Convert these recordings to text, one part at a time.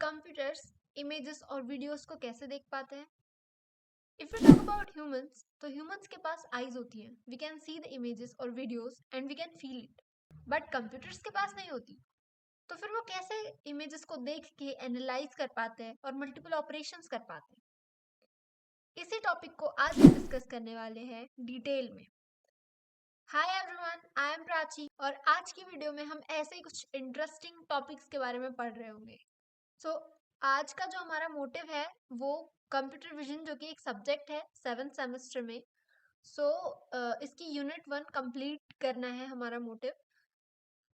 Computers images और videos को कैसे देख पाते हैं? If you talk about humans, तो ह्यूमंस के पास आईज होती हैं. We can see the images और videos and we can feel it. But computers के पास नहीं होती. तो फिर वो कैसे इमेजेस को देख के एनालाइज कर पाते हैं और मल्टीपल ऑपरेशंस कर पाते हैं? इसी टॉपिक को आज हम डिस्कस करने वाले हैं डिटेल में. Hi everyone, I am Prachi और आज की वीडियो में हम ऐसे ही कुछ इंटरेस्टिंग टॉपिक्स के बारे में पढ़ रहे होंगे. सो आज का जो हमारा मोटिव है वो कंप्यूटर विजन, जो कि एक सब्जेक्ट है 7th सेमेस्टर में. इसकी यूनिट 1 कंप्लीट करना है हमारा मोटिव.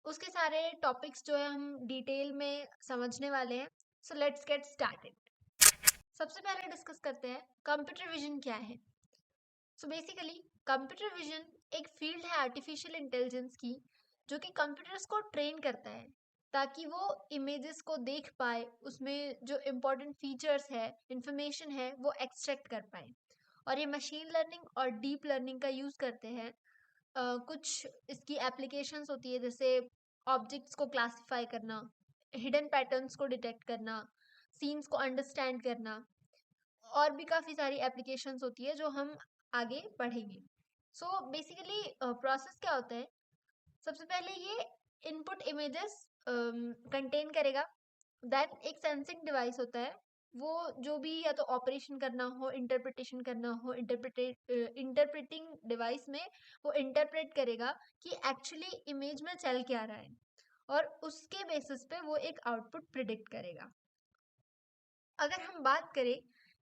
उसके सारे टॉपिक्स जो है हम डिटेल में समझने वाले हैं. So let's get started. सबसे पहले डिस्कस करते हैं कंप्यूटर विजन क्या है. सो बेसिकली कंप्यूटर विजन एक फील्ड है आर्टिफिशियल इंटेलिजेंस की, जो कि कंप्यूटर्स को ट्रेन करता है ताकि वो इमेजेस को देख पाए, उसमें जो इम्पोर्टेंट फीचर्स है, इंफॉर्मेशन है, वो एक्सट्रैक्ट कर पाए. और ये मशीन लर्निंग और डीप लर्निंग का यूज़ करते हैं. कुछ इसकी एप्लीकेशंस होती है, जैसे ऑब्जेक्ट्स को क्लासिफाई करना, हिडन पैटर्न्स को डिटेक्ट करना, सीन्स को अंडरस्टैंड करना, और भी काफ़ी सारी एप्लीकेशंस होती है जो हम आगे पढ़ेंगे. सो बेसिकली प्रोसेस क्या होता है? सबसे पहले ये इनपुट इमेजेस कंटेन करेगा. देन एक सेंसिंग डिवाइस होता है, वो जो भी या तो ऑपरेशन करना हो, इंटरप्रिटेशन करना हो, इंटरप्रेटिंग डिवाइस में वो इंटरप्रेट करेगा कि एक्चुअली इमेज में चल क्या रहा है, और उसके बेसिस पे वो एक आउटपुट प्रिडिक्ट करेगा. अगर हम बात करें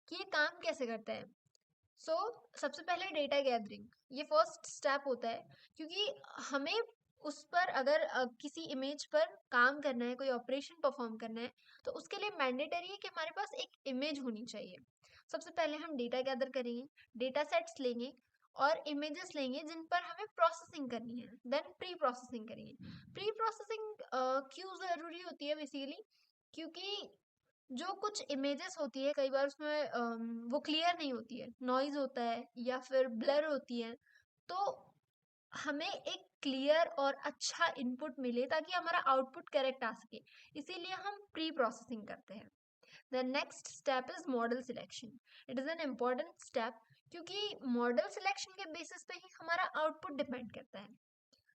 कि ये काम कैसे करता है, सबसे पहले डेटा गैदरिंग ये फर्स्ट स्टेप होता है. क्योंकि हमें उस पर अगर किसी इमेज पर काम करना है, कोई ऑपरेशन परफॉर्म करना है, तो उसके लिए मैंडेटरी है कि हमारे पास एक इमेज होनी चाहिए. सबसे पहले हम डेटा गैदर करेंगे, डेटा सेट्स लेंगे और इमेजेस लेंगे जिन पर हमें प्रोसेसिंग करनी है. देन प्री प्रोसेसिंग करेंगे. प्री प्रोसेसिंग क्यों ज़रूरी होती है? बेसिकली क्योंकि जो कुछ इमेजेस होती है, कई बार उसमें वो क्लियर नहीं होती है, नॉइज होता है या फिर ब्लर होती है. तो हमें एक क्लियर और अच्छा इनपुट मिले ताकि हमारा आउटपुट करेक्ट आ सके, इसीलिए हम प्री प्रोसेसिंग करते हैं. The next step is model selection. It is an important step, क्योंकि मॉडल सिलेक्शन के बेसिस पे ही हमारा आउटपुट डिपेंड करता है.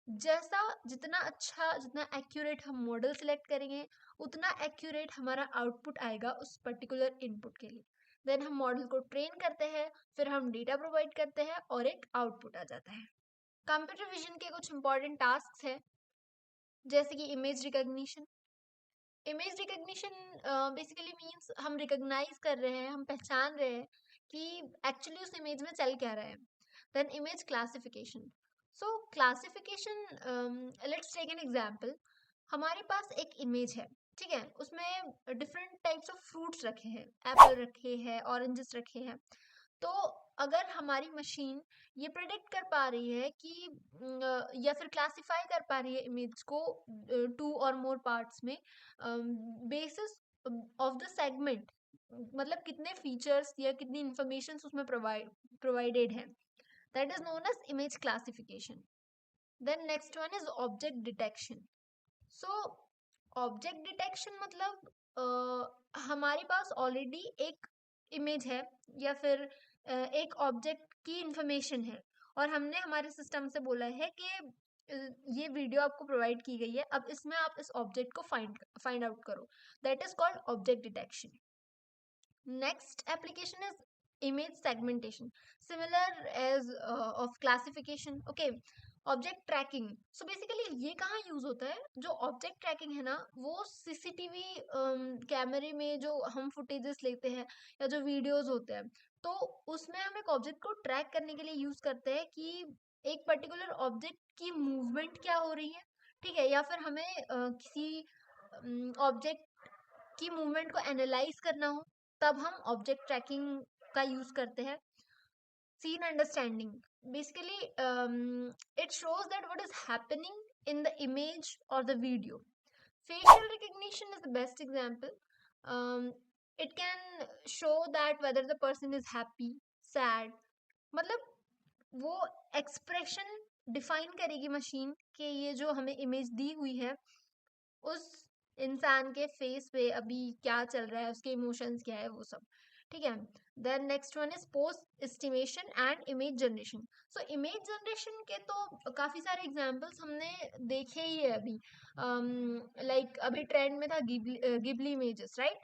जितना अच्छा, जितना एक्यूरेट हम मॉडल सेलेक्ट करेंगे, उतना एक्यूरेट हमारा आउटपुट आएगा उस पर्टिकुलर इनपुट के लिए. देन हम मॉडल को ट्रेन करते हैं, फिर हम डेटा प्रोवाइड करते हैं और एक आउटपुट आ जाता है. कंप्यूटर विजन के कुछ इंपॉर्टेंट टास्क हैं, जैसे कि image recognition. Image recognition basically means हम रिकॉग्नाइज कर रहे हैं, हम पहचान रहे हैं कि एक्चुअली उस इमेज में चल क्या रहा है. Then image classification. Classification, let's take an example. हमारे पास एक इमेज है, ठीक है, उसमें डिफरेंट टाइप्स ऑफ फ्रूट्स रखे हैं, एप्पल रखे हैं, ऑरेंजेस रखे हैं. तो अगर हमारी मशीन ये प्रेडिक्ट कर पा रही है कि या फिर क्लासिफाई कर पा रही है इमेज को 2 और मोर पार्ट्स में, बेसिस ऑफ द सेगमेंट, मतलब कितने फीचर्स या कितनी इंफॉर्मेशन उसमें प्रोवाइडेड है, that is known as image classification. Then next one is object detection. So object detection मतलब हमारे पास ऑलरेडी एक इमेज है या फिर एक ऑब्जेक्ट की इंफॉर्मेशन है, और हमने हमारे सिस्टम से बोला है कि ये वीडियो आपको प्रोवाइड की गई है, अब इसमें आप इस ऑब्जेक्ट को फाइंड आउट करो. That is called object detection. Next application is image segmentation, similar as of classification. Okay, object tracking. So basically ये कहाँ यूज होता है? जो ऑब्जेक्ट ट्रैकिंग है ना, वो सीसीटीवी कैमरे में जो हम फुटेजेस लेते हैं या जो वीडियोस होते हैं, तो उसमें हम एक ऑब्जेक्ट को ट्रैक करने के लिए यूज करते हैं कि एक पर्टिकुलर ऑब्जेक्ट की मूवमेंट क्या हो रही है, ठीक है, या फिर हमें किसी ऑब्जेक्ट की मूवमेंट को एनालाइज करना हो, तब हम ऑब्जेक्ट ट्रैकिंग का यूज करते हैं. Scene understanding, basically it shows that what is happening in the image or the video. Facial recognition is the best example. It can show that whether the person is happy, sad, मतलब वो expression define करेगी machine कि ये जो हमें image दी हुई है, उस इंसान के फेस पे अभी क्या चल रहा है, उसके इमोशंस क्या है, वो सब। ठीक है। Then next one is pose estimation and image generation. So image generation के तो काफी सारे एग्जांपल्स हमने देखे ही है अभी। लाइक अभी ट्रेंड में था Ghibli images, right?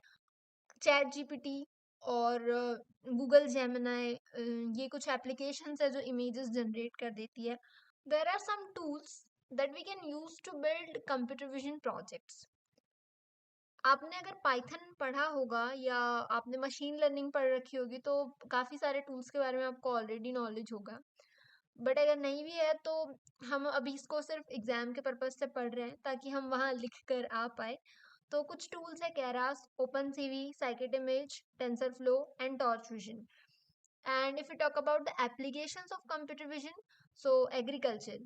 Chat GPT और गूगल जेमिनाई, ये कुछ एप्लीकेशंस है जो इमेजेस जनरेट कर देती है। There are some tools that we can use to build computer vision projects. आपने अगर पाइथन पढ़ा होगा या आपने मशीन लर्निंग पढ़ रखी होगी तो काफ़ी सारे टूल्स के बारे में आपको ऑलरेडी नॉलेज होगा। बट अगर नहीं भी है तो हम अभी इसको सिर्फ एग्जाम के पर्पज से पढ़ रहे हैं ताकि हम वहाँ लिख कर आ पाए। तो कुछ टूल्स है Keras, open CV, scikit image, tensor flow and torch vision. And if you talk about the applications of computer vision, so agriculture.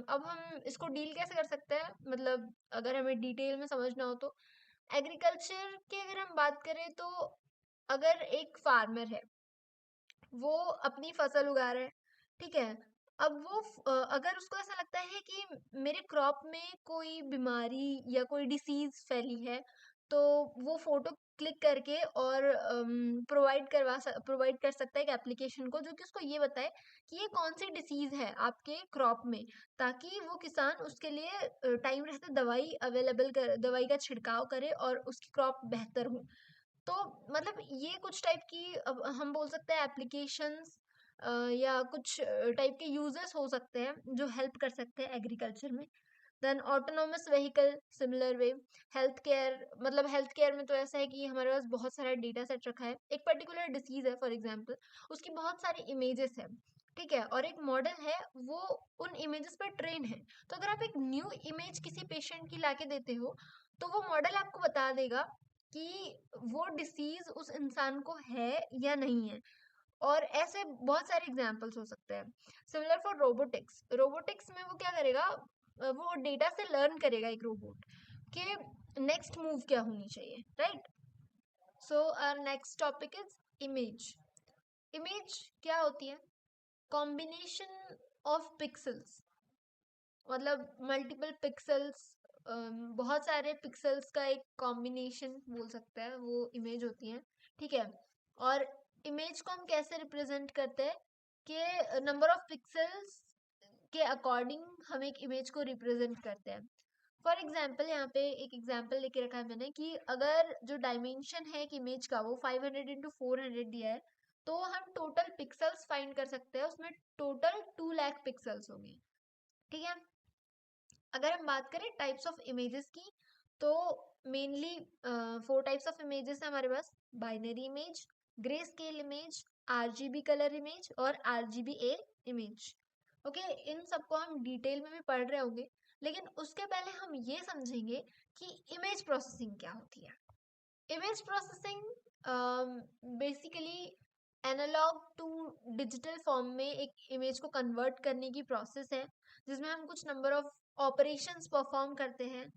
अब हम इसको डील कैसे कर सकते हैं, मतलब अगर हमें डिटेल में समझना हो तो एग्रीकल्चर की अगर हम बात करें तो अगर एक फार्मर है, वो अपनी फसल उगा रहा है, ठीक है। अब वो अगर उसको ऐसा लगता है कि मेरे क्रॉप में कोई बीमारी या कोई डिसीज फैली है, तो वो फोटो क्लिक करके और प्रोवाइड कर सकता है एक एप्लीकेशन को जो कि उसको ये बताए कि ये कौन सी डिसीज है आपके क्रॉप में, ताकि वो किसान उसके लिए टाइम रहते दवाई का छिड़काव करे और उसकी क्रॉप बेहतर हो। तो मतलब ये कुछ टाइप की, अब हम बोल सकते हैं एप्लीकेशंस या कुछ टाइप के यूजर्स हो सकते हैं जो हेल्प कर सकते हैं एग्रीकल्चर में। Then autonomous vehicle, similar way. Health care में तो ऐसा है कि हमारे पास बहुत सारा डेटा सेट रखा है, एक पर्टिकुलर डिसीज है फॉर एग्जांपल, उसकी बहुत सारी इमेजेस है, ठीक है, और एक मॉडल है वो उन इमेजेस पर ट्रेन है। तो अगर आप एक न्यू इमेज किसी पेशेंट की लाके देते हो तो वो मॉडल आपको बता देगा कि वो डिसीज उस इंसान को है या नहीं है। और ऐसे बहुत सारे एग्जाम्पल्स हो सकते हैं। सिमिलर फॉर रोबोटिक्स, रोबोटिक्स में वो क्या करेगा, वो डेटा से लर्न करेगा एक रोबोट कि नेक्स्ट मूव क्या होनी चाहिए, right? So our next topic is image. Image क्या होती है? कॉम्बिनेशन ऑफ पिक्सल्स, मतलब मल्टीपल पिक्सल्स, बहुत सारे पिक्सल्स का एक कॉम्बिनेशन बोल सकते हैं, वो इमेज होती है, ठीक है। और इमेज को हम कैसे रिप्रेजेंट करते हैं कि नंबर ऑफ पिक्सल्स के अकॉर्डिंग हम एक इमेज को रिप्रेजेंट करते हैं। फॉर एग्जाम्पल यहाँ पे एक एग्जाम्पल लेके रखा है मैंने कि अगर जो डायमेंशन है एक इमेज का वो 500 × 400 दिया है, तो हम टोटल पिक्सल्स फाइंड कर सकते हैं, उसमें टोटल 2 लाख पिक्सल्स होंगे, ठीक है। अगर हम बात करें टाइप्स ऑफ इमेजेस की, तो मेनली 4 टाइप्स ऑफ इमेजेस है हमारे पास: binary image, grey scale image, RGB colour image और आरजीबी ए इमेज। ओके, इन सबको हम डिटेल में भी पढ़ रहे होंगे, लेकिन उसके पहले हम ये समझेंगे कि इमेज प्रोसेसिंग क्या होती है। Image processing basically analog to digital form में एक इमेज को कन्वर्ट करने की प्रोसेस है, जिसमें हम कुछ नंबर ऑफ ऑपरेशंस परफॉर्म करते हैं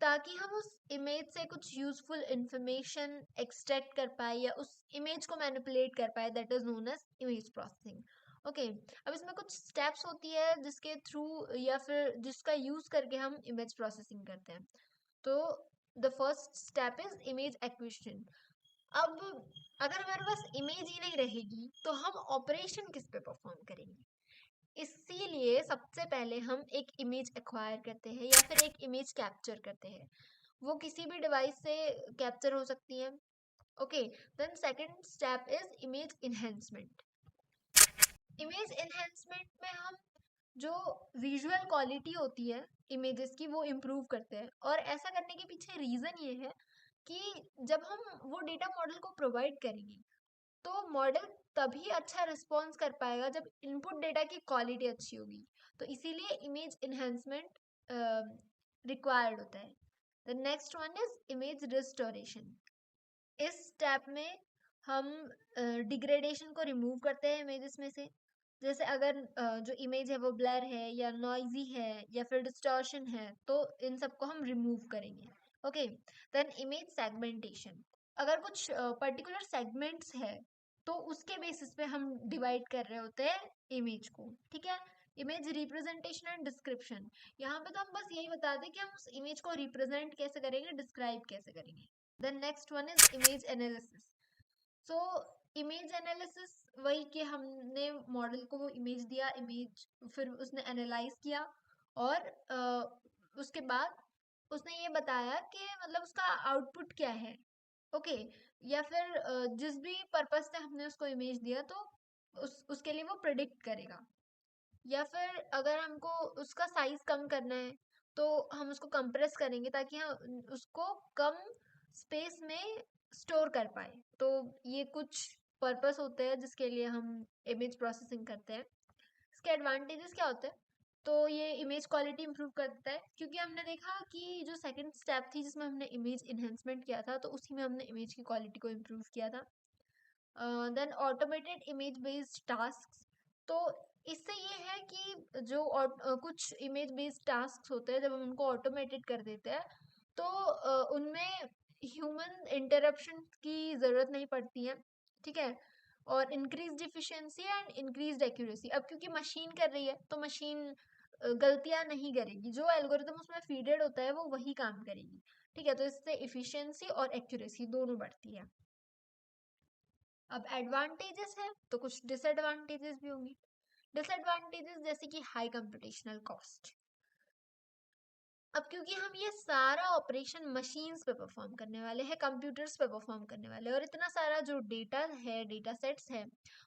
ताकि हम उस इमेज से कुछ यूजफुल इंफॉर्मेशन एक्सट्रैक्ट कर पाए या उस इमेज को मैनिपुलेट कर पाए, that is known as image processing. Okay, अब इसमें कुछ स्टेप्स होती है जिसके थ्रू या फिर जिसका यूज करके हम इमेज प्रोसेसिंग करते हैं। तो the first step is image acquisition. अब अगर हमारे पास इमेज ही नहीं रहेगी तो हम ऑपरेशन किस पे परफॉर्म करेंगे? इसीलिए सबसे पहले हम एक इमेज एक्वायर करते हैं या फिर एक इमेज कैप्चर करते हैं। वो किसी भी डिवाइस से कैप्चर हो सकती है। Okay, then second step is image enhancement. Image enhancement में हम जो विजुअल क्वालिटी होती है इमेजेस की वो इम्प्रूव करते हैं, और ऐसा करने के पीछे रीजन ये है कि जब हम वो डेटा मॉडल को प्रोवाइड करेंगे तो मॉडल तभी अच्छा रिस्पॉन्स कर पाएगा जब इनपुट डेटा की क्वालिटी अच्छी होगी। तो इसीलिए इमेज इन्हेंसमेंट रिक्वायर्ड होता है। The next one is image restoration. इस स्टेप में हम डिग्रेडेशन को रिमूव करते हैं इमेजेस में से। जैसे अगर जो इमेज है वो ब्लर है या नॉइजी है या फिर डिस्टॉर्शन है तो इन सबको हम रिमूव करेंगे। Okay, then image segmentation. अगर कुछ पर्टिकुलर सेगमेंट्स है तो उसके बेसिस पे हम डिवाइड कर रहे होते हैं इमेज को, ठीक है। इमेज रिप्रेजेंटेशन एंड डिस्क्रिप्शन, यहाँ पे तो हम बस यही बताते हैं कि हम उस इमेज को रिप्रेजेंट कैसे करेंगे, डिस्क्राइब कैसे करेंगे. Then next one is image analysis. So image analysis वही कि हमने मॉडल को वो इमेज दिया, इमेज फिर उसने एनालाइज किया और उसके बाद उसने ये बताया कि मतलब उसका आउटपुट क्या है. ओके या फिर जिस भी पर्पस से हमने उसको इमेज दिया तो उसके लिए वो प्रिडिक्ट करेगा. या फिर अगर हमको उसका साइज कम करना है तो हम उसको कंप्रेस करेंगे ताकि हम उसको कम स्पेस में स्टोर कर पाए. तो ये कुछ पर्पस होते हैं जिसके लिए हम इमेज प्रोसेसिंग करते हैं. इसके एडवांटेजेस क्या होते हैं? तो ये इमेज क्वालिटी इंप्रूव करता है क्योंकि हमने देखा कि जो सेकंड स्टेप थी जिसमें हमने इमेज इन्हेंसमेंट किया था तो उसी में हमने इमेज की क्वालिटी को इम्प्रूव किया था. Then automated image based task. तो इससे ये है कि जो कुछ इमेज बेस्ड टास्क होते हैं जब हम उनको ऑटोमेटेड कर देते हैं तो उनमें ह्यूमन इंटरप्शन की ज़रूरत नहीं पड़ती है. ठीक है. और increase efficiency and increase accuracy. अब क्योंकि मशीन कर रही है तो मशीन गलतियां नहीं करेगी, जो एल्गोरिथम उसमें फीडेड होता है वो वही काम करेगी. ठीक है. तो इससे इफिशिएंसी और एक्यूरेसी दोनों बढ़ती है. अब एडवांटेजेस है तो कुछ डिसएडवांटेजेस भी होंगी. डिसएडवांटेजेस जैसे कि हाई कंप्यूटेशनल कॉस्ट. अब क्योंकि हम ये सारा ऑपरेशन मशीन्स पे परफॉर्म करने वाले हैं, कंप्यूटर्स पे परफॉर्म करने वाले हैं और इतना सारा जो डेटा है, डेटा सेट्स है,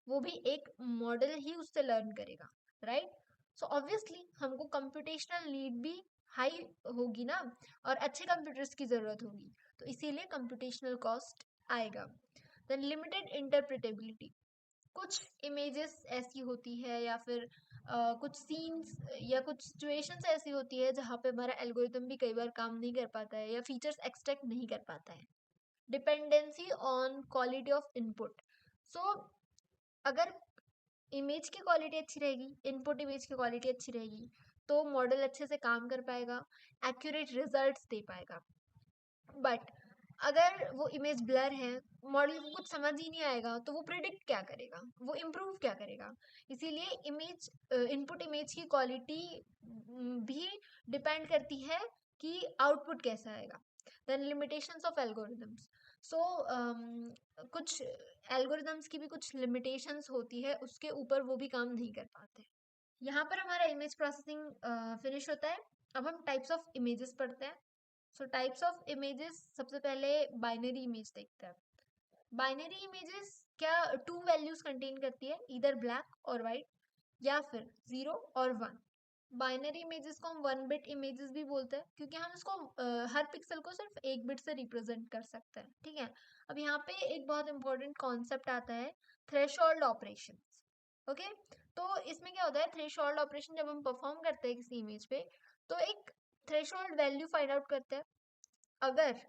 वो भी एक मॉडल ही उससे लर्न करेगा. राइट. सो ऑब्वियसली हमको कंप्यूटेशनल नीड भी हाई होगी ना और अच्छे कंप्यूटर्स की ज़रूरत होगी. तो इसीलिए कंप्यूटेशनल कॉस्ट आएगा. Then limited interpretability. कुछ इमेजेस ऐसी होती है या फिर कुछ सीन्स या कुछ सिचुएशंस ऐसी होती है जहाँ पे हमारा एल्गोरिथम भी कई बार काम नहीं कर पाता है या फीचर्स एक्सट्रैक्ट नहीं कर पाता है. Dependency on quality of input. So अगर इमेज की क्वालिटी अच्छी रहेगी, इनपुट इमेज की क्वालिटी अच्छी रहेगी तो मॉडल अच्छे से काम कर पाएगा, एक्यूरेट रिजल्ट्स दे पाएगा. बट अगर वो इमेज ब्लर है, मॉडल को कुछ समझ ही नहीं आएगा तो वो प्रिडिक्ट क्या करेगा, वो इम्प्रूव क्या करेगा. इसीलिए इमेज इनपुट इमेज की क्वालिटी भी डिपेंड करती है कि आउटपुट कैसा आएगा. Then limitations of algorithms. So कुछ एल्गोरिथम्स की भी कुछ लिमिटेशंस होती है, उसके ऊपर वो भी काम नहीं कर पाते. यहाँ पर हमारा इमेज प्रोसेसिंग फिनिश होता है. अब हम टाइप्स ऑफ इमेजेस पढ़ते हैं. सो टाइप्स ऑफ इमेजेस, सबसे पहले बाइनरी इमेज देखते हैं. बाइनरी इमेजेस क्या टू वैल्यूज कंटेन करती है, इधर ब्लैक और वाइट या फिर 0 और 1. बाइनरी इमेजेस को हम 1 बिट इमेजेस भी बोलते हैं क्योंकि हम इसको हर पिक्सल को सिर्फ 1 बिट से रिप्रेजेंट कर सकते हैं. ठीक है. अब यहाँ पे एक बहुत इंपॉर्टेंट कॉन्सेप्ट आता है, थ्रेशोल्ड ऑपरेशन. ओके. तो इसमें क्या होता है, थ्रेशोल्ड ऑपरेशन जब हम परफॉर्म करते हैं किसी इमेज पे तो एक थ्रेशोल्ड वैल्यू फाइंड आउट करते हैं. अगर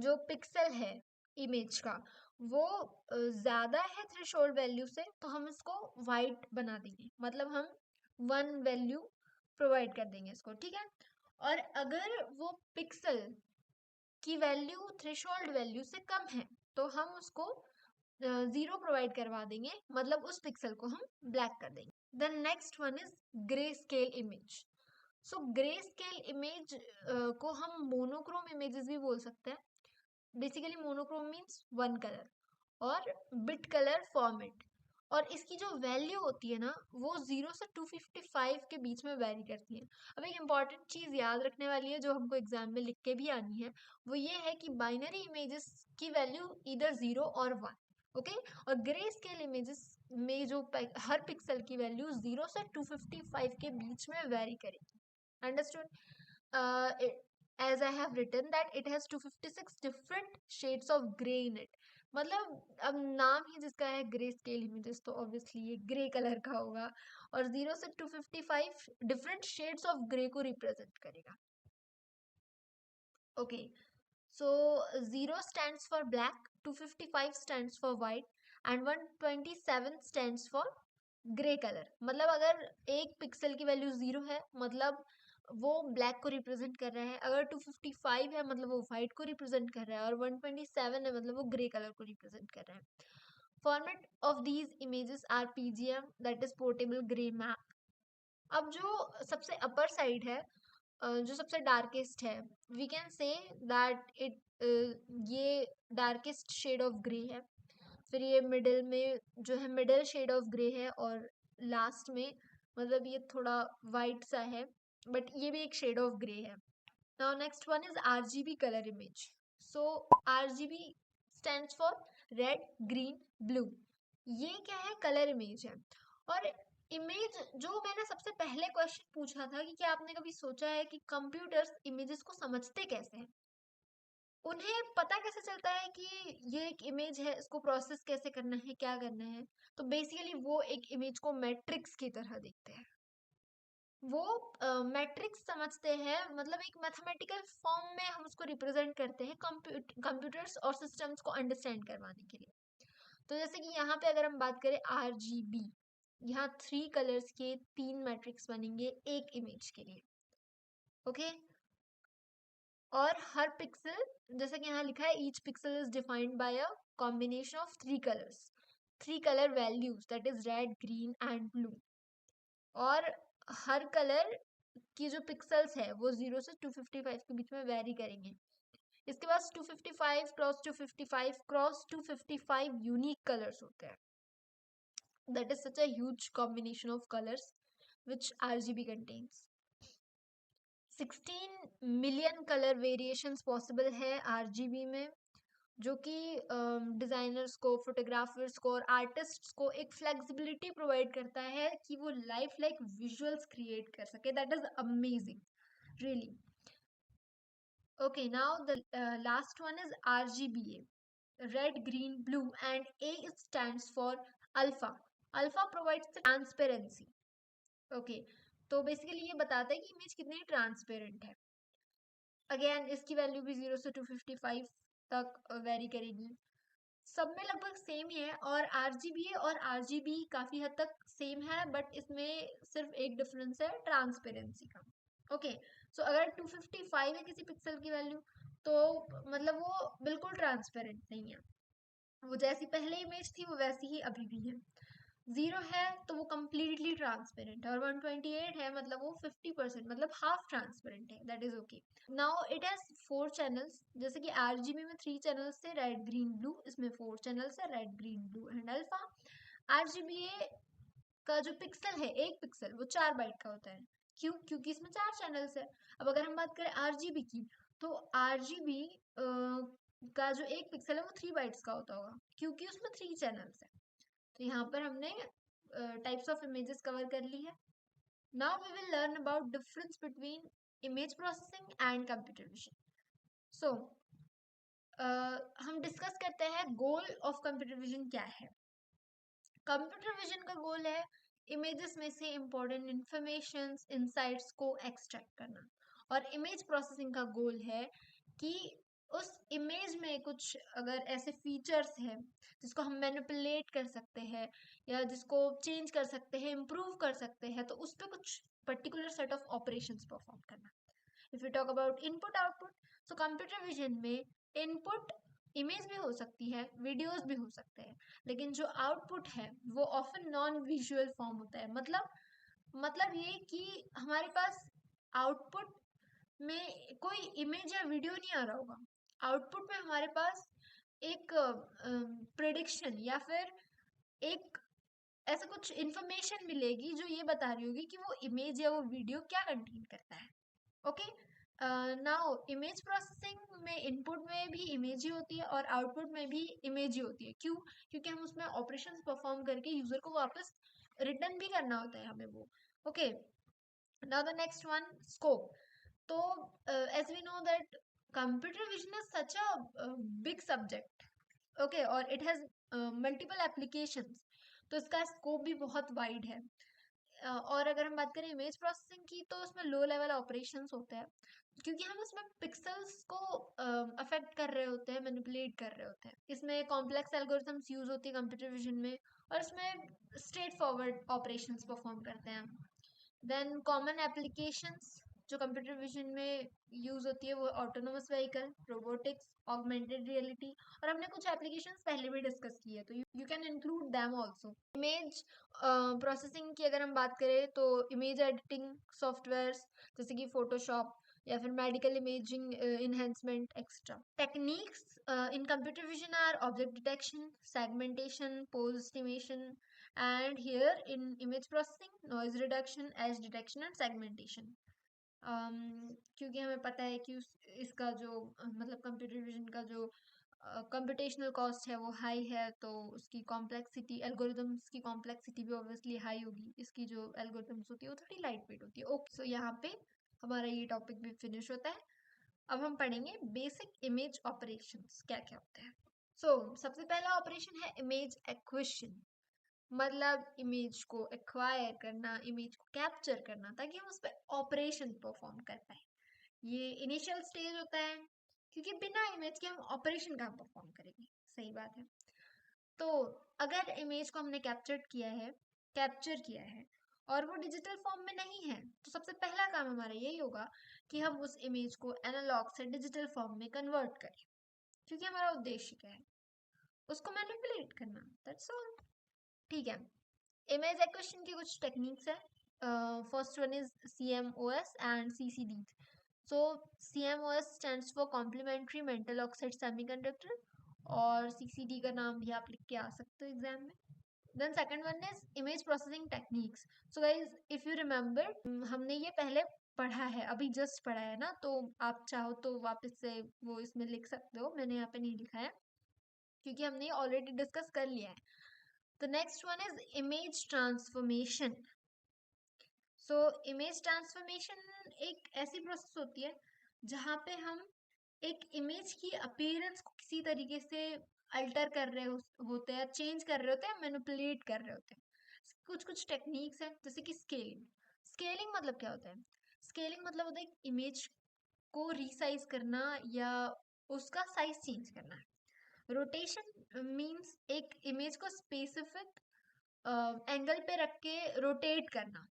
जो पिक्सल है इमेज का वो ज़्यादा है थ्रेशोल्ड वैल्यू से तो हम इसको वाइट बना देंगे, मतलब हम 1 वैल्यू प्रोवाइड कर देंगे इसको. ठीक है. और अगर वो पिक्सल की वैल्यू थ्रेशोल्ड वैल्यू से कम है तो हम उसको 0 प्रोवाइड करवा देंगे, मतलब उस पिक्सल को हम ब्लैक कर देंगे. Then next one is grey scale image. So grey scale image को हम मोनोक्रोम इमेजेस भी बोल सकते हैं. बेसिकली मोनोक्रोम मीन्स 1 कलर और बिट कलर फॉर्मेट. और इसकी जो वैल्यू होती है ना वो 0 से 255 के बीच में वेरी करती है. अब एक इम्पॉर्टेंट चीज़ याद रखने वाली है जो हमको एग्जाम में लिख के भी आनी है, वो ये है कि बाइनरी इमेजेस की वैल्यू इधर 0 और 1. ओके. और ग्रे स्केल इमेजेस में जो हर पिक्सल की वैल्यू 0 से 255 के बीच में वेरी करेगी. Understood? As I have written that it has 256 different shades of gray in it. मतलब अब नाम ही जिसका है ग्रे स्केल इमेजेस तो ऑब्वियसली ये ग्रे कलर का होगा और 0 से 255 डिफरेंट शेड्स ऑफ ग्रे को रिप्रेजेंट करेगा. Okay. So 0 stands for black, 255 stands for white and 127 stands for grey colour. मतलब अगर एक पिक्सल की वैल्यू 0 है मतलब वो ब्लैक को रिप्रेजेंट कर रहा है, अगर 255 है मतलब वो वाइट को रिप्रेजेंट कर रहा है और 127 है मतलब वो ग्रे कलर को रिप्रेजेंट कर रहा है. Format of these images are PGM, that is portable grey map. अब जो सबसे अपर साइड है, जो सबसे डार्केस्ट है, वी कैन से दैट ये डार्केस्ट शेड ऑफ ग्रे है। फिर ये मिडिल में जो है मिडिल शेड ऑफ ग्रे है, और लास्ट में मतलब ये थोड़ा वाइट सा है, बट ये भी एक शेड ऑफ ग्रे है। Now next one is RGB colour image. So RGB stands for red, green, blue. ये क्या है? कलर इमेज है। और इमेज जो मैंने सबसे पहले क्वेश्चन पूछा था कि क्या आपने कभी सोचा है कि कंप्यूटर्स इमेजेस को समझते कैसे हैं? उन्हें पता कैसे चलता है कि ये एक इमेज है, इसको प्रोसेस कैसे करना है, क्या करना है? तो बेसिकली वो एक इमेज को मैट्रिक्स की तरह देखते हैं। वो मैट्रिक्स समझते हैं, मतलब एक मैथमेटिकल फॉर्म में हम उसको रिप्रेजेंट करते हैं कंप्यूटर्स और सिस्टम्स को अंडरस्टैंड करवाने के लिए। तो जैसे कि यहाँ पे अगर हम बात करें RGB, यहाँ 3 कलर्स के 3 मैट्रिक्स बनेंगे एक इमेज के लिए। ओके, और हर पिक्सल, जैसे कि यहाँ लिखा है, each pixel is defined by a combination of 3 colours, 3 colour values, that is red, green and blue. और हर कलर की जो पिक्सल्स है वो 0 से 255 के बीच में वेरी करेंगे। इसके पास 255 क्रॉस 255 क्रॉस 255 यूनिक कलर्स होते हैं। That is such a huge combination of colours which RGB contains। 16 million colour variations possible है RGB में, जो कि डिज़ाइनर्स को, फोटोग्राफर्स को और आर्टिस्ट्स को एक फ्लेक्सिबिलिटी प्रोवाइड करता है कि वो लाइफ लाइक विजुअल्स क्रिएट कर सके। That is amazing, really. Okay, now the last one is RGBA, red, green, blue, and A stands for alpha. Alpha provides the transparency. Okay, तो basically ये बताता है कि इमेज कितनी ट्रांसपेरेंट है। Again इसकी वैल्यू भी 0 से 255 तक वेरी करेगी। सब में लगभग सेम ही है, और RGBA और RGB काफी हद तक सेम है, बट इसमें सिर्फ एक डिफरेंस है ट्रांसपेरेंसी का। ओके, सो अगर 255 है किसी पिक्सल की वैल्यू, तो मतलब वो बिल्कुल ट्रांसपेरेंट नहीं है, वो जैसी पहले इमेज थी वो वैसी ही अभी भी है। 0 है तो वो कम्प्लीटली ट्रांसपेरेंट है, और 128 है मतलब वो 50%, मतलब हाफ ट्रांसपेरेंट है। That is okay. Now it has 4 channels, जैसे कि RGB में 3 चैनल्स थे, रेड, ग्रीन, ब्लू। इसमें 4 चैनल्स है, red, green, blue and alpha. RGBA का जो पिक्सल है, एक पिक्सल, वो 4 बाइट का होता है। क्यों? क्योंकि इसमें 4 चैनल्स है। अब अगर हम बात करें RGB की, तो RGB का जो एक पिक्सल है वो 3 बाइट्स का होता होगा, क्योंकि उसमें 3 चैनल्स है। तो यहाँ पर हमने टाइप्स ऑफ इमेजेस कवर कर ली है। Now we will learn about difference between image processing and computer vision. So हम डिस्कस करते हैं गोल ऑफ कंप्यूटर विजन क्या है। कंप्यूटर विजन का गोल है इमेजेस में से इंपॉर्टेंट इंफॉर्मेशन, इनसाइट्स को एक्सट्रैक्ट करना, और इमेज प्रोसेसिंग का गोल है कि उस इमेज में कुछ अगर ऐसे फीचर्स हैं जिसको हम मैनिपुलेट कर सकते हैं या जिसको चेंज कर सकते हैं, इम्प्रूव कर सकते हैं, तो उस पर कुछ particular set of operations perform करना। If you talk about input output, तो कंप्यूटर विजन में इनपुट इमेज भी हो सकती है, वीडियोस भी हो सकते हैं, लेकिन जो आउटपुट है वो ऑफन नॉन विजुअल फॉर्म होता है। मतलब ये कि हमारे पास आउटपुट में कोई इमेज या वीडियो नहीं आ रहा होगा। आउटपुट में हमारे पास एक प्रेडिक्शन या फिर एक ऐसा कुछ इंफॉर्मेशन मिलेगी जो ये बता रही होगी कि वो इमेज या वो वीडियो क्या कंटेन करता है। ओके, नाउ इमेज प्रोसेसिंग में इनपुट में भी इमेज ही होती है और आउटपुट में भी इमेज ही होती है। क्यों? क्योंकि हम उसमें ऑपरेशंस परफॉर्म करके यूजर को वापस रिटर्न भी करना होता है हमें वो। Okay, now the next one, scope. तो as we know that computer vision is such a big subject, okay, और इट हैज मल्टीपल एप्लीकेशंस, तो इसका स्कोप भी बहुत वाइड है। और अगर हम बात करें इमेज प्रोसेसिंग की, तो उसमें लो लेवल ऑपरेशंस होते हैं, क्योंकि हम उसमें पिक्सल्स को अफेक्ट कर रहे होते हैं, मैनिपुलेट कर रहे होते हैं। इसमें कॉम्प्लेक्स एल्गोरिथम्स यूज होती है कंप्यूटर विजन में, और इसमें स्ट्रेट फॉरवर्ड ऑपरेशंस परफॉर्म करते हैं। देन कॉमन एप्लीकेशंस, जो कंप्यूटर विजन में यूज होती है वो autonomous vehicle, robotics, augmented reality, और हमने कुछ एप्लीकेशंस पहले भी डिस्कस की है, तो you can include them also. Image processing की अगर हम बात करें तो इमेज एडिटिंग सॉफ्टवेयर्स जैसे कि फोटोशॉप या फिर medical imaging enhancement extra. Techniques in computer vision are object detection, segmentation, pose estimation, and here in image processing, noise reduction, edge detection and segmentation. क्योंकि हमें पता है कि इसका जो मतलब कंप्यूटर विजन का जो कंप्यूटेशनल कॉस्ट है वो हाई है, तो उसकी कॉम्प्लेक्सिटी, एल्गोरिदम्स की कॉम्प्लेक्सिटी भी ऑब्वियसली हाई होगी। इसकी जो एल्गोरिदम्स होती है वो थोड़ी लाइट वेट होती है। ओके, सो यहाँ पे हमारा ये टॉपिक भी फिनिश होता है। अब हम पढ़ेंगे बेसिक इमेज ऑपरेशंस क्या क्या होते हैं। सबसे पहला ऑपरेशन है इमेज एक्विजिशन, मतलब इमेज को एक्वायर करना, इमेज को कैप्चर करना ताकि हम उस पर ऑपरेशन परफॉर्म कर पाए। ये इनिशियल स्टेज होता है क्योंकि बिना इमेज के हम ऑपरेशन कहाँ परफॉर्म करेंगे, सही बात है। तो अगर इमेज को हमने कैप्चर किया है और वो डिजिटल फॉर्म में नहीं है, तो सबसे पहला काम हमारा यही होगा कि हम उस इमेज को एनालॉग से डिजिटल फॉर्म में कन्वर्ट करें, क्योंकि हमारा उद्देश्य क्या है, उसको मैनिपुलेट करना, दैट्स ऑल। ठीक है, इमेज एक्विजिशन की कुछ टेक्निक्स है। First one is CMOS and CCD। So CMOS stands for complementary metal oxide semiconductor, और CCD का नाम भी आप लिख के आ सकते हो एग्जाम में। Then second one is image processing techniques. So guys if you remember, हमने ये पहले पढ़ा है, अभी जस्ट पढ़ा है ना, तो आप चाहो तो वापस से वो इसमें लिख सकते हो, मैंने यहाँ पे नहीं लिखा है क्योंकि हमने ऑलरेडी डिस्कस कर लिया है। The next one is image transformation. So image transformation एक ऐसी प्रोसेस होती है जहाँ पे हम एक इमेज की अपीयरेंस को किसी तरीके से अल्टर कर रहे होते हैं, चेंज कर रहे होते हैं, मैनिपुलेट कर रहे होते हैं। कुछ टेक्निक्स हैं जैसे कि स्केलिंग। स्केलिंग मतलब क्या होता है? स्केलिंग मतलब होता है इमेज को रीसाइज करना या उसका साइज चेंज करना। रोटेशन मीन्स एक इमेज को स्पेसिफिक एंगल पे रख के रोटेट करना।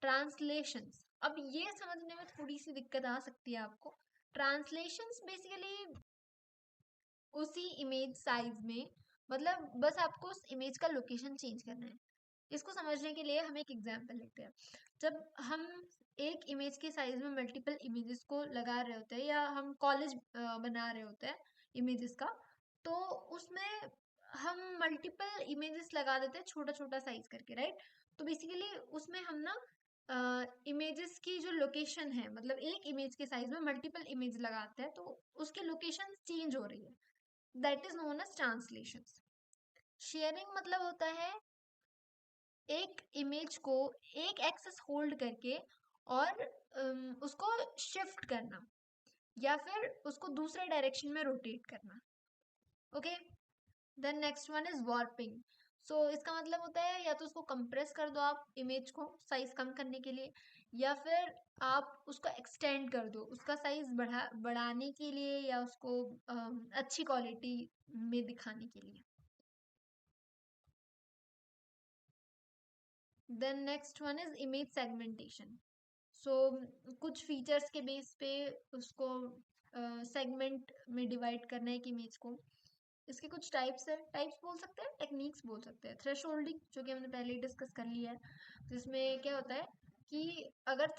ट्रांसलेशंस, अब ये समझने में थोड़ी सी दिक्कत आ सकती है आपको। ट्रांसलेशंस बेसिकली उसी इमेज साइज में, मतलब बस आपको उस इमेज का लोकेशन चेंज करना है। इसको समझने के लिए हम एक एग्जांपल लेते हैं। जब हम एक इमेज के साइज में मल्टीपल इमेजेस को लगा रहे होते हैं या हम कॉलेज बना रहे होते हैं इमेजेस का, तो उसमें हम मल्टीपल इमेजेस लगा देते हैं छोटा छोटा साइज करके, राइट? तो बेसिकली उसमें हम ना इमेजेस की जो लोकेशन है, मतलब एक इमेज के साइज में मल्टीपल इमेज लगाते हैं तो उसकी लोकेशन चेंज हो रही है, that is known as translation. Shearing मतलब होता है एक इमेज को एक एक्सेस होल्ड करके और उसको शिफ्ट करना या फिर उसको दूसरे डायरेक्शन में रोटेट करना। Okay, then next one is warping. इसका मतलब होता है या तो उसको कंप्रेस कर दो आप इमेज को साइज कम करने के लिए, या फिर आप उसको एक्सटेंड कर दो उसका साइज बढ़ाने के लिए या उसको अच्छी क्वालिटी में दिखाने के लिए। Then next one is image segmentation. So कुछ फीचर्स के बेस पे उसको सेगमेंट में डिवाइड करना है एक इमेज को। इसके कुछ टाइप्स है, टाइप्स बोल सकते हैं, टेक्निक्स बोल सकते हैं। थ्रेशोल्डिंग, जो कि हमने पहले ही डिस्कस कर लिया है, जिसमें क्या होता है कि अगर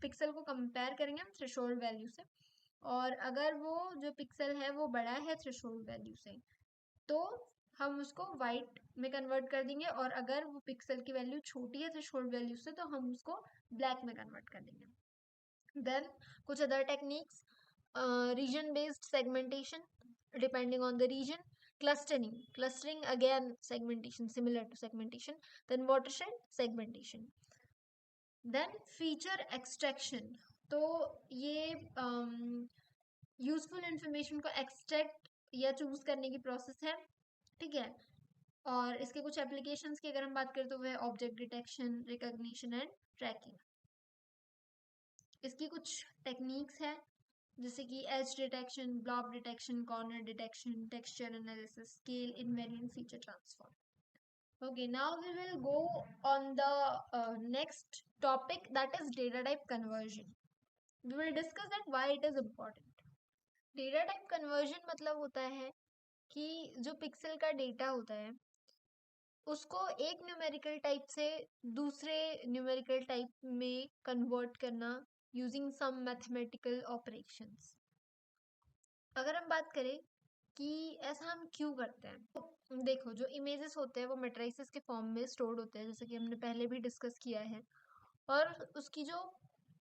पिक्सल को कंपेयर करेंगे हम थ्रेशोल्ड वैल्यू से, और अगर वो जो पिक्सल है वो बड़ा है थ्रेशोल्ड वैल्यू से, तो हम उसको वाइट में कन्वर्ट कर देंगे, और अगर वो पिक्सल की वैल्यू छोटी है थ्रेशोल्ड वैल्यू से तो हम उसको ब्लैक में कन्वर्ट कर देंगे। देन कुछ other techniques, region based segmentation depending on the region, clustering again segmentation, similar to segmentation, then watershed segmentation, then feature extraction। तो ये यूजफुल इंफॉर्मेशन को एक्सट्रैक्ट या चूज करने की प्रोसेस है, ठीक है। और इसके कुछ एप्लीकेशंस की अगर हम बात करें तो वह object detection, recognition and tracking. इसकी कुछ टेक्निक्स है जैसे कि edge detection, blob detection, corner detection, texture analysis, scale invariant, feature transform. Okay, now we will go on the next topic, that is data type conversion. We will discuss that why it is important. Data type conversion मतलब होता है कि जो pixel का data होता है उसको एक न्यूमेरिकल टाइप से दूसरे न्यूमेरिकल टाइप में कन्वर्ट करना यूजिंग सम मैथमेटिकल ऑपरेशंस। अगर हम बात करें कि ऐसा हम क्यों करते हैं, तो देखो जो इमेजेस होते हैं वो मैट्रिसेस के फॉर्म में स्टोर्ड होते हैं, जैसे कि हमने पहले भी डिस्कस किया है। और उसकी जो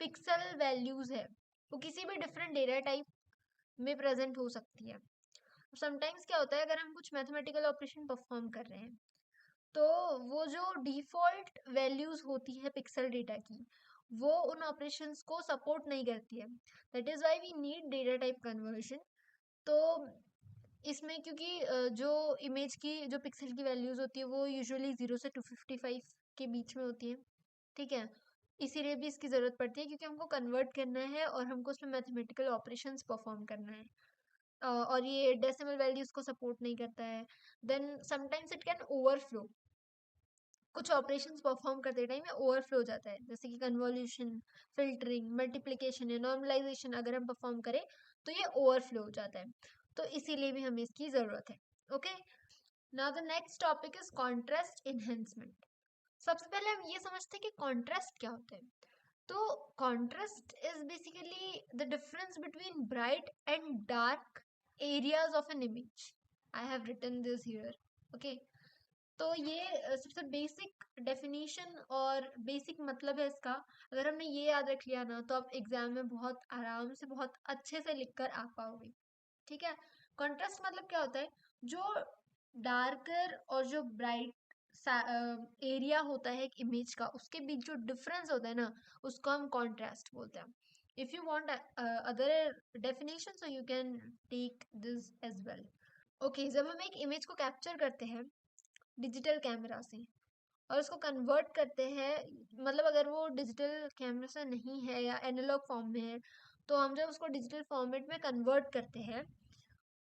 पिक्सल वैल्यूज है वो किसी भी डिफरेंट डेटा टाइप में प्रेजेंट हो सकती है। समटाइम्स क्या होता है, अगर हम कुछ मैथमेटिकल ऑपरेशन परफॉर्म कर रहे हैं तो वो जो डिफॉल्ट वैल्यूज होती है पिक्सल डेटा की वो उन ऑपरेशंस को सपोर्ट नहीं करती है। That is why we need data type conversion. तो इसमें क्योंकि जो इमेज की जो पिक्सल की वैल्यूज होती है वो यूजुअली 0 से 255 के बीच में होती है, ठीक है। इसीलिए भी इसकी ज़रूरत पड़ती है क्योंकि हमको कन्वर्ट करना है और हमको उसमें मैथमेटिकल ऑपरेशंस परफॉर्म करना है। और ये डेसिमल वैल्यूज को सपोर्ट नहीं करता है। Then sometimes it can overflow, कुछ ऑपरेशंस परफॉर्म करते टाइम में ओवरफ्लो हो जाता है, जैसे कि कन्वोल्यूशन, फिल्टरिंग, मल्टीप्लिकेशन या नॉर्मलाइजेशन अगर हम परफॉर्म करें तो ये ओवरफ्लो हो जाता है। तो इसीलिए भी हमें इसकी ज़रूरत है। Okay, now the next topic is contrast enhancement. सबसे पहले हम ये समझते हैं कि कॉन्ट्रास्ट क्या होता है। तो contrast is basically the difference between bright and dark areas of an image. I have written this here. Okay, तो ये सबसे बेसिक डेफिनेशन और बेसिक मतलब है इसका। अगर हमने ये याद रख लिया ना तो आप एग्जाम में बहुत आराम से बहुत अच्छे से लिख कर आ पाओगे, ठीक है। कॉन्ट्रास्ट मतलब क्या होता है, जो डार्कर और जो ब्राइट एरिया होता है एक इमेज का उसके बीच जो डिफरेंस होता है ना उसको हम कॉन्ट्रास्ट बोलते हैं। If you want other definition so you can take this as well. Okay, जब हम एक इमेज को कैप्चर करते हैं डिजिटल कैमरा से और उसको कन्वर्ट करते हैं, मतलब अगर वो डिजिटल कैमरा से नहीं है या एनालॉग फॉर्म में है तो हम जब उसको डिजिटल फॉर्मेट में कन्वर्ट करते हैं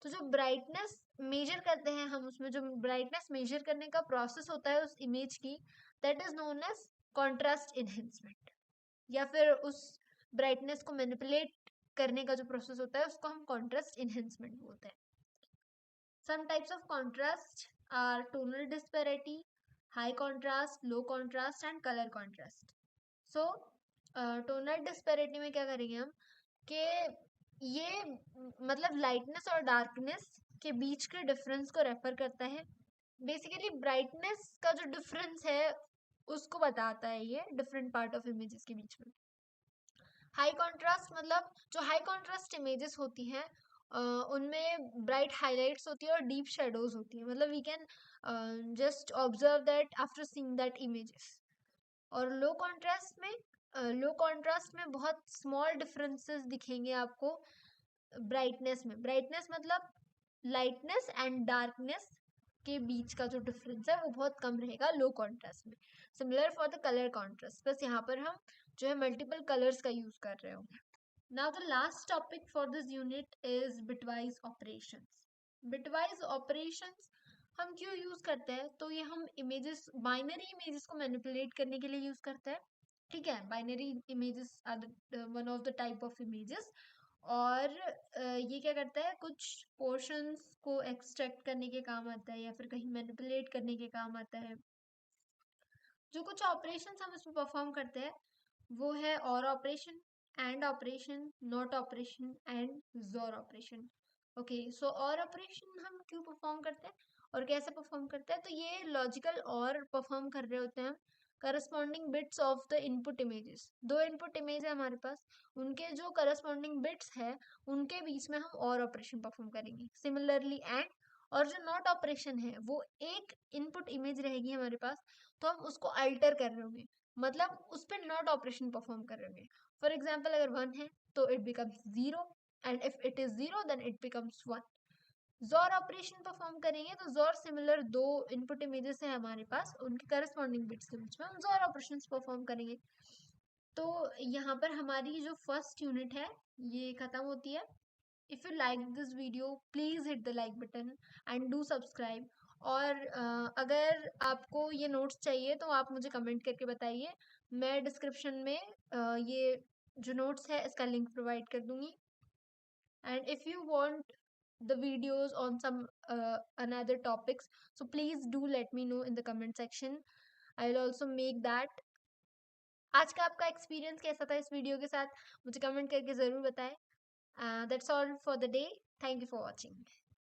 तो जो ब्राइटनेस मेजर करते हैं हम, उसमें जो ब्राइटनेस मेजर करने का प्रोसेस होता है उस इमेज की, that is known as contrast enhancement. या फिर उस ब्राइटनेस को मैनिपुलेट करने का जो प्रोसेस होता है उसको हम कॉन्ट्रास्ट इनहेंसमेंट बोलते हैं। Some types of contrast are tonal disparity, high contrast, low contrast and color contrast. So tonal disparity में क्या करेंगे हम कि ये मतलब लाइटनेस और डार्कनेस के बीच के डिफरेंस को रेफर करता है। बेसिकली ब्राइटनेस का जो डिफरेंस है उसको बताता है ये डिफरेंट पार्ट ऑफ इमेजेस के बीच में। हाई कॉन्ट्रास्ट मतलब जो हाई कॉन्ट्रास्ट इमेजेस होती हैं उनमें ब्राइट हाइलाइट्स होती है और डीप शेडोज होती है, मतलब we can just observe that after seeing that images. और लो कॉन्ट्रास्ट में बहुत स्मॉल डिफरेंसेस दिखेंगे आपको ब्राइटनेस मतलब लाइटनेस एंड डार्कनेस के बीच का जो डिफरेंस है वो बहुत कम रहेगा लो कॉन्ट्रास्ट में। Similar for the colour contrast, बस यहाँ पर हम जो है मल्टीपल कलर्स का यूज कर रहे होंगे। Now the last topic for this unit is bitwise operations. Bitwise operations हम क्यों यूज करते हैं, तो ये हम इमेजेस बाइनरी इमेजेस को मैनिपुलेट करने के लिए यूज करते हैं, ठीक है। Binary images are one of the type of images. और ये क्या करता है, कुछ पोर्शंस को एक्सट्रैक्ट करने के काम आता है या फिर कहीं मैनिपुलेट करने के काम आता है। जो कुछ ऑपरेशंस हम इसमें परफॉर्म करते हैं वो है और operation, and operation, not operation and जोर ऑपरेशन। ओके, सो और ऑपरेशन हम क्यों परफॉर्म करते हैं और कैसे परफॉर्म करते हैं, तो ये लॉजिकल और परफॉर्म कर रहे होते हैं corresponding bits of the input images. दो इनपुट इमेज है हमारे पास, उनके जो करस्पॉन्डिंग बिट्स है उनके बीच में हम और ऑपरेशन परफॉर्म करेंगे। सिमिलरली एंड और जो नॉट ऑपरेशन है वो एक इनपुट इमेज रहेगी हमारे पास तो हम उसको अल्टर कर रहे होंगे, मतलब उस पर नॉट ऑपरेशन परफॉर्म कर रहे होंगे। फॉर एग्जाम्पल अगर 1 है तो it becomes 0 and if it is 0 then it becomes 1। XOR operation perform करेंगे तो जोर सिमिलर दो इनपुट इमेजेस है हमारे पास, उनके करस्पॉन्डिंग बिट्स के बीच में हम जोर ऑपरेशन परफॉर्म करेंगे। तो यहाँ पर हमारी जो फर्स्ट यूनिट है ये खत्म होती है। If you like this video please hit the like button and do subscribe. और अगर आपको ये नोट्स चाहिए तो आप मुझे कमेंट करके बताइए, मैं डिस्क्रिप्शन में ये जो नोट्स है इसका लिंक प्रोवाइड कर दूंगी. And if you want the videos on some another topics, so please do let me know in the comment section. I'll also make that. आज का आपका एक्सपीरियंस कैसा था इस वीडियो के साथ, मुझे कमेंट करके ज़रूर बताएं. That's all for the day. Thank you for watching.